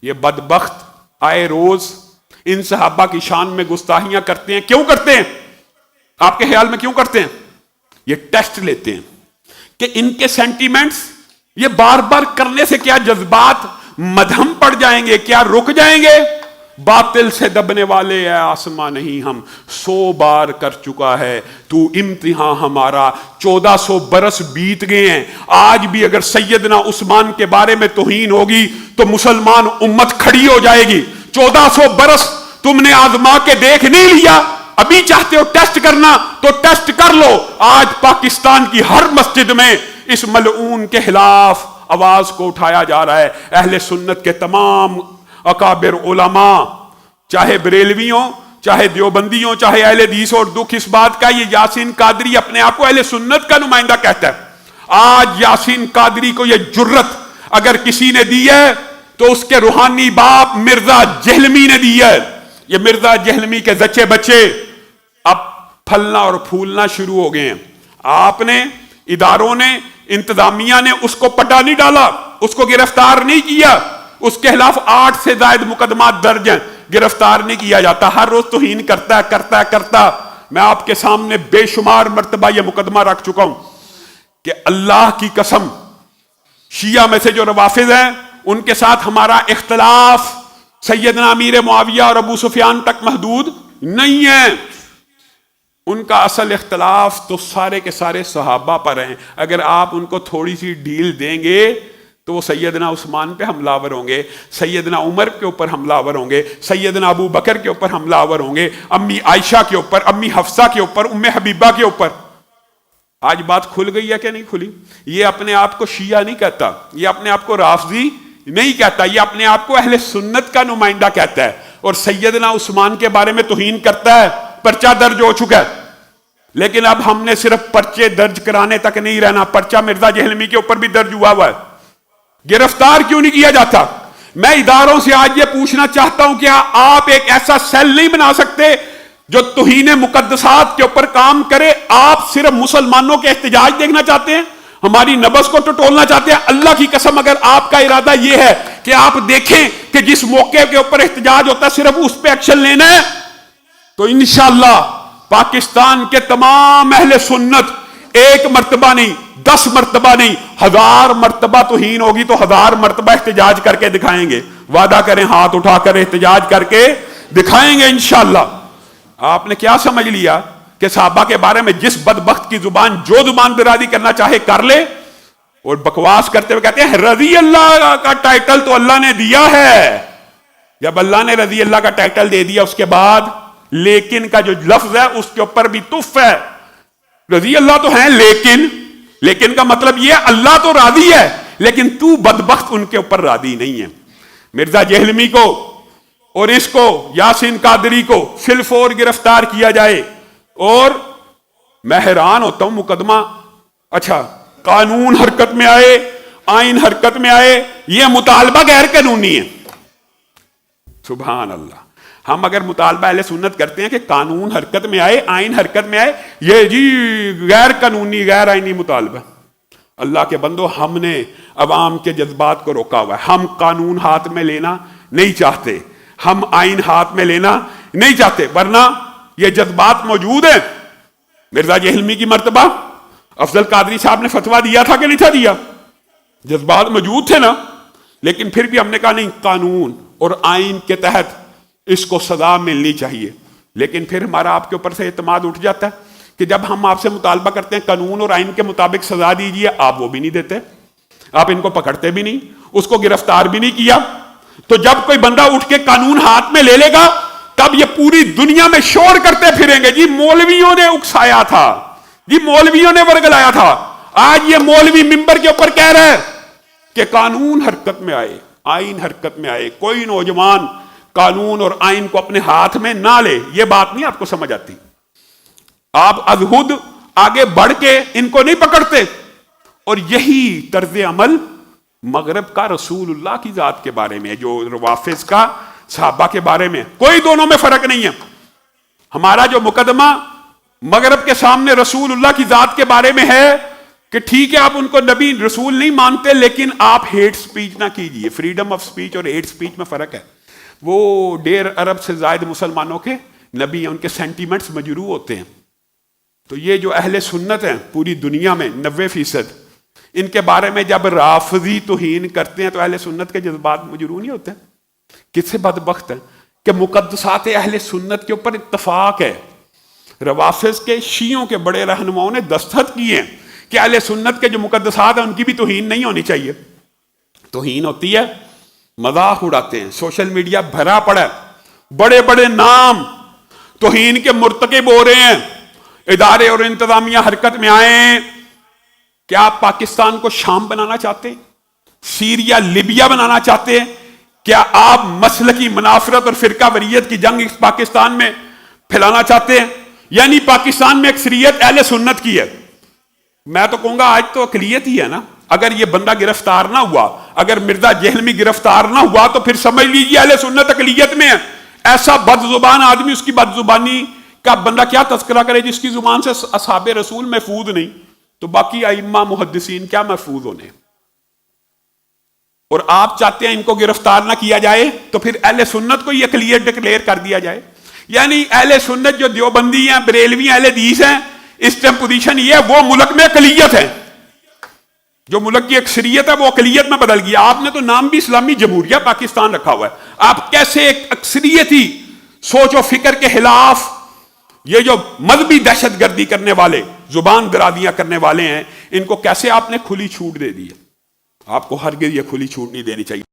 یہ بدبخت آئے روز ان صحابہ کی شان میں گستاخیاں کرتے ہیں. کیوں کرتے ہیں؟ آپ کے خیال میں کیوں کرتے ہیں؟ یہ ٹیسٹ لیتے ہیں کہ ان کے سینٹیمنٹس یہ بار بار کرنے سے کیا جذبات مدھم پڑ جائیں گے، کیا رک جائیں گے. باطل سے دبنے والے اے آسماں نہیں ہم 100 بار کر چکا ہے تو امتحان ہمارا. 1400 برس بیت گئے ہیں. آج بھی اگر سیدنا عثمان کے بارے میں توہین ہوگی تو مسلمان امت کھڑی ہو جائے گی. 1400 برس تم نے آزما کے دیکھ نہیں لیا، ابھی چاہتے ہو ٹیسٹ کرنا تو ٹیسٹ کر لو. آج پاکستان کی ہر مسجد میں اس ملعون کے خلاف آواز کو اٹھایا جا رہا ہے. اہل سنت کے تمام اکابر علماء، چاہے بریلوی ہوں، چاہے دیوبندی ہوں، چاہے اہل حدیث، اور دکھ اس بات کا یہ یاسین قادری اپنے آپ کو اہل سنت کا نمائندہ کہتا ہے. آج یاسین قادری کو یہ جرت اگر کسی نے دی ہے تو اس کے روحانی باپ مرزا جہلمی نے دی ہے. یہ مرزا جہلمی کے زچے بچے اب پھلنا اور پھولنا شروع ہو گئے ہیں. آپ نے، اداروں نے، انتظامیہ نے اس کو پٹا نہیں ڈالا، اس کو گرفتار نہیں کیا. اس کے خلاف 8 سے زائد مقدمات درج ہیں، گرفتار نہیں کیا جاتا. ہر روز توہین کرتا. میں آپ کے سامنے بے شمار مرتبہ یہ مقدمہ رکھ چکا ہوں کہ اللہ کی قسم شیعہ میں سے جو روافض ہیں ان کے ساتھ ہمارا اختلاف سیدنا امیر معاویہ اور ابو سفیان تک محدود نہیں ہے. ان کا اصل اختلاف تو سارے کے سارے صحابہ پر ہیں. اگر آپ ان کو تھوڑی سی ڈھیل دیں گے تو وہ سیدنا عثمان پہ حملہ آور ہوں گے، سیدنا عمر کے اوپر حملہ آور ہوں گے، سیدنا ابو بکر کے اوپر حملہ آور ہوں گے، امی عائشہ کے اوپر، امی حفصہ کے اوپر، ام حبیبہ کے اوپر. آج بات کھل گئی ہے کہ نہیں کھلی؟ یہ اپنے آپ کو شیعہ نہیں کہتا، یہ اپنے آپ کو رافضی نہیں کہتا، یہ اپنے آپ کو اہل سنت کا نمائندہ کہتا ہے. اور سیدنا عثمان کے بارے میں توہین کرتا ہے، پرچہ درج ہو چکا ہے. لیکن اب ہم نے صرف پرچے درج کرانے تک نہیں رہنا، پرچہ مرزا جہلمی کے اوپر بھی درج ہوا ہے. گرفتار کیوں نہیں کیا جاتا؟ میں اداروں سے آج یہ پوچھنا چاہتا ہوں کہ آپ ایک ایسا سیل نہیں بنا سکتے جو توہین مقدسات کے اوپر کام کرے؟ آپ صرف مسلمانوں کے احتجاج دیکھنا چاہتے ہیں، ہماری نبض کو ٹٹولنا چاہتے ہیں. اللہ کی قسم اگر آپ کا ارادہ یہ ہے کہ آپ دیکھیں کہ جس موقع کے اوپر احتجاج ہوتا ہے صرف اس پہ ایکشن لینا ہے تو انشاءاللہ پاکستان کے تمام اہل سنت 1 مرتبہ نہیں، 10 مرتبہ نہیں، 1000 مرتبہ توہین ہوگی تو 1000 مرتبہ احتجاج کر کے دکھائیں گے. وعدہ کریں، ہاتھ اٹھا کر احتجاج کر کے دکھائیں گے انشاءاللہ. آپ نے کیا سمجھ لیا کہ صحابہ کے بارے میں جس بدبخت کی زبان جو زبان درازی کرنا چاہے کر لے، اور بکواس کرتے ہوئے کہتے ہیں رضی اللہ کا ٹائٹل تو اللہ نے دیا ہے. جب اللہ نے رضی اللہ کا ٹائٹل دے دیا اس کے بعد لیکن کا جو لفظ ہے اس کے اوپر بھی تف ہے. رضی اللہ تو ہیں لیکن کا مطلب یہ ہے اللہ تو راضی ہے لیکن تو بدبخت ان کے اوپر راضی نہیں ہے. مرزا جہلمی کو اور اس کو یاسین قادری کو فل-فور گرفتار کیا جائے. اور میں حیران ہوتا ہوں مقدمہ، اچھا قانون حرکت میں آئے، آئین حرکت میں آئے، یہ مطالبہ غیر قانونی ہے. سبحان اللہ. ہم اگر مطالبہ اہل سنت کرتے ہیں کہ قانون حرکت میں آئے، آئین حرکت میں آئے، یہ جی غیر قانونی غیر آئینی مطالبہ. اللہ کے بندو، ہم نے عوام کے جذبات کو روکا ہوا ہے. ہم قانون ہاتھ میں لینا نہیں چاہتے، ہم آئین ہاتھ میں لینا نہیں چاہتے، ورنہ یہ جذبات موجود ہیں. مرزا جہلمی کی مرتبہ افضل قادری صاحب نے فتویٰ دیا تھا کہ نہیں تھا دیا؟ جذبات موجود تھے نا. لیکن پھر بھی ہم نے کہا نہیں، قانون اور آئین کے تحت اس کو سزا ملنی چاہیے. لیکن پھر ہمارا آپ کے اوپر سے اعتماد اٹھ جاتا ہے کہ جب ہم آپ سے مطالبہ کرتے ہیں قانون اور آئین کے مطابق سزا دیجیے، آپ وہ بھی نہیں دیتے، آپ ان کو پکڑتے بھی نہیں، اس کو گرفتار بھی نہیں کیا. تو جب کوئی بندہ اٹھ کے قانون ہاتھ میں لے لے گا تب یہ پوری دنیا میں شور کرتے پھریں گے، جی مولویوں نے اکسایا تھا، جی مولویوں نے ورگلایا تھا. آج یہ مولوی ممبر کے اوپر کہہ رہے ہیں کہ قانون حرکت میں آئے، آئین حرکت میں آئے. کوئی نوجوان قانون اور آئین کو اپنے ہاتھ میں نہ لے. یہ بات نہیں آپ کو سمجھ آتی. آپ از حد آگے بڑھ کے ان کو نہیں پکڑتے. اور یہی طرز عمل مغرب کا رسول اللہ کی ذات کے بارے میں، جو روافض کا صحابہ کے بارے میں، کوئی دونوں میں فرق نہیں ہے. ہمارا جو مقدمہ مغرب کے سامنے رسول اللہ کی ذات کے بارے میں ہے کہ ٹھیک ہے آپ ان کو نبی رسول نہیں مانتے لیکن آپ ہیٹ سپیچ نہ کیجئے. فریڈم آف سپیچ اور ہیٹ سپیچ میں فرق ہے. وہ 1.5 ارب سے زائد مسلمانوں کے نبی ہیں, ان کے سینٹیمنٹس مجروح ہوتے ہیں. تو یہ جو اہل سنت ہیں پوری دنیا میں 90%, ان کے بارے میں جب رافضی توہین کرتے ہیں تو اہل سنت کے جذبات مجروح نہیں ہوتے. کس سے بدبخت ہیں کہ مقدسات اہل سنت کے اوپر اتفاق ہے. روافض کے شیعوں کے بڑے رہنماؤں نے دستخط کیے ہیں کہ اہل سنت کے جو مقدسات ہیں ان کی بھی توہین نہیں ہونی چاہیے. توہین ہوتی ہے, مذاق اڑاتے ہیں, سوشل میڈیا بھرا پڑا ہے, بڑے بڑے نام توہین کے مرتکب ہو رہے ہیں. ادارے اور انتظامیہ حرکت میں آئیں. کیا آپ پاکستان کو شام بنانا چاہتے ہیں؟ سیریا لیبیا بنانا چاہتے ہیں؟ کیا آپ مسلکی منافرت اور فرقہ واریت کی جنگ اس پاکستان میں پھیلانا چاہتے ہیں؟ یعنی پاکستان میں اکثریت اہل سنت کی ہے. میں تو کہوں گا آج تو اقلیت ہی ہے نا. اگر یہ بندہ گرفتار نہ ہوا, اگر مرزا جہلمی گرفتار نہ ہوا تو پھر سمجھ لیجیے اہل سنت اقلیت میں ہے. ایسا بد زبان آدمی, اس کی بد زبانی کا بندہ کیا تذکرہ کرے جس کی زبان سے اصحاب رسول محفوظ نہیں, تو باقی ائمہ محدثین کیا محفوظ ہونے. اور آپ چاہتے ہیں ان کو گرفتار نہ کیا جائے تو پھر اہل سنت کو یہ اقلیت ڈکلیئر کر دیا جائے. یعنی اہل سنت جو دیوبندی ہیں, بریلوی, اہل حدیث ہیں, اس ٹائم پوزیشن یہ ہے وہ ملک میں اقلیت ہے. جو ملک کی اکثریت ہے وہ اقلیت میں بدل گیا. آپ نے تو نام بھی اسلامی جمہوریہ پاکستان رکھا ہوا ہے. آپ کیسے ایک اکثریتی سوچ و فکر کے خلاف یہ جو مذہبی دہشت گردی کرنے والے, زبان درازیاں کرنے والے ہیں, ان کو کیسے آپ نے کھلی چھوٹ دے دی ہے؟ آپ کو ہرگز یہ کھلی چھوٹ نہیں دینی چاہیے.